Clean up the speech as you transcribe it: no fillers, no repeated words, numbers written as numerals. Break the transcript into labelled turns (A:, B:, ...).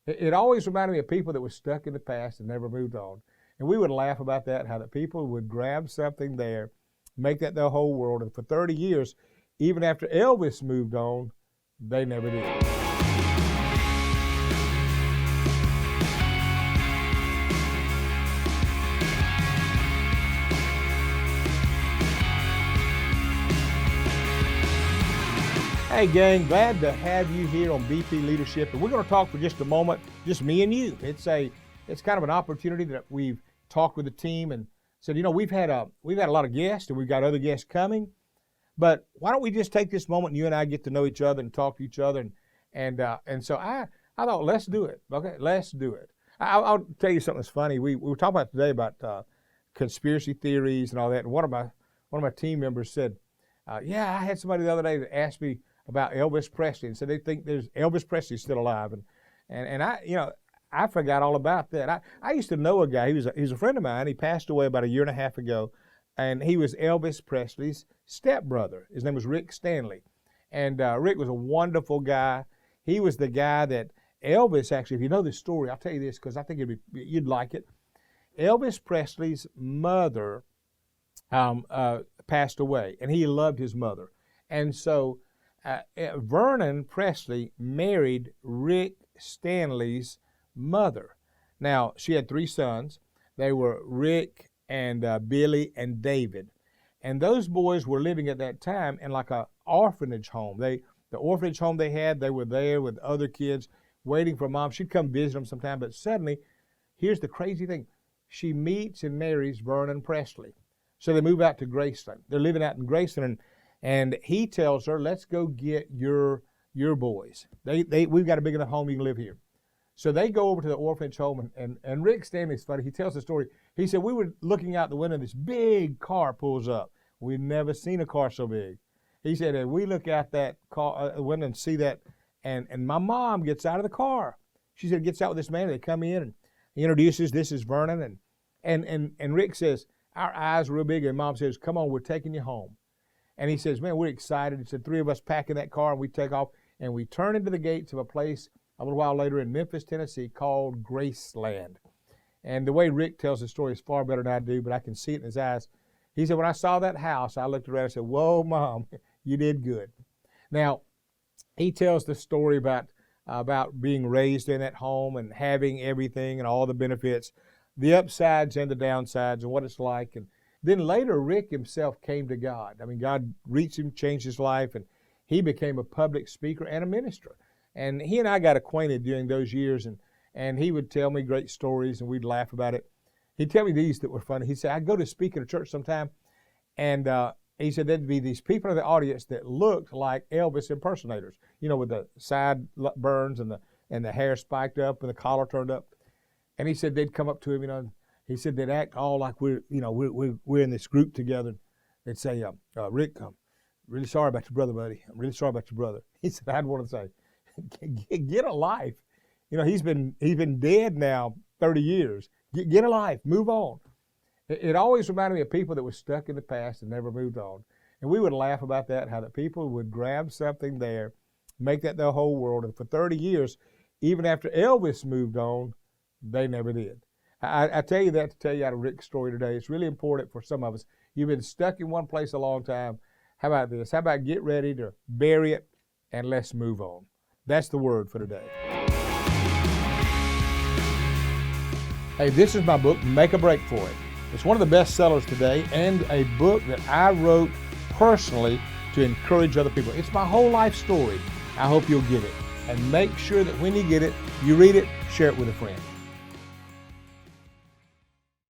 A: It always reminded me of people that were stuck in the past and never moved on. And we would laugh about that, how the people would grab something there, make that their whole world. And for 30 years, even after Elvis moved on, they never did. Hey gang, glad to have you here on BP Leadership, and we're going to talk for just a moment, just me and you. It's kind of an opportunity that we've talked with the team and said, we've had a lot of guests and we've got other guests coming, but why don't we just take this moment and you and I get to know each other and talk to each other, and so I thought, let's do it. Okay, let's do it. I'll tell you something that's funny. We were talking about today about conspiracy theories and all that, and one of my team members said, yeah, I had somebody the other day that asked me about Elvis Presley and said they think there's Elvis Presley still alive, and I forgot all about that. I used to know a guy. He was a friend of mine. He passed away about a year and a half ago, and he was Elvis Presley's stepbrother. His name was Rick Stanley, and Rick was a wonderful guy. He was the guy that Elvis actually. If you know this story, I'll tell you this because I think you'd like it. Elvis Presley's mother passed away, and he loved his mother, and so. Vernon Presley married Rick Stanley's mother. Now, she had 3 sons. They were Rick and Billy and David. And those boys were living at that time in like an orphanage home. The orphanage home they were there with other kids waiting for mom. She'd come visit them sometime, but suddenly, here's the crazy thing. She meets and marries Vernon Presley. So they move out to Graceland. They're living out in Graceland, and he tells her, let's go get your boys. We've got a big enough home, you can live here. So they go over to the orphanage home, and Rick Stanley's funny. He tells the story. He said, we were looking out the window, and this big car pulls up. We've never seen a car so big. He said, and we look out that car window and see that, and my mom gets out of the car. She said, gets out with this man, and they come in, and he introduces, this is Vernon, and Rick says, our eyes are real big, and mom says, come on, we're taking you home. And he says, man, we're excited. He said, 3 of us pack in that car, and we take off, and we turn into the gates of a place a little while later in Memphis, Tennessee, called Graceland. And the way Rick tells the story is far better than I do, but I can see it in his eyes. He said, when I saw that house, I looked around and said, whoa, Mom, you did good. Now, he tells the story about being raised in that home and having everything and all the benefits, the upsides and the downsides and what it's like. And then later, Rick himself came to God. I mean, God reached him, changed his life, and he became a public speaker and a minister. And he and I got acquainted during those years, and he would tell me great stories, and we'd laugh about it. He'd tell me these that were funny. He said, I'd go to speak at a church sometime, and he said there'd be these people in the audience that looked like Elvis impersonators, with the sideburns and the hair spiked up and the collar turned up. And he said they'd come up to him, he said they'd act all like we're in this group together. They'd say, Rick, I'm really sorry about your brother, buddy. I'm really sorry about your brother. He said, I'd want to say, get a life. He's been dead now 30 years. Get a life. Move on. It always reminded me of people that were stuck in the past and never moved on. And we would laugh about that, how the people would grab something there, make that their whole world. And for 30 years, even after Elvis moved on, they never did. I tell you that to tell you out of Rick's story today. It's really important for some of us. You've been stuck in one place a long time. How about this? How about get ready to bury it and let's move on? That's the word for today. Hey, this is my book, Make a Break for It. It's one of the best sellers today and a book that I wrote personally to encourage other people. It's my whole life story. I hope you'll get it. And make sure that when you get it, you read it, share it with a friend.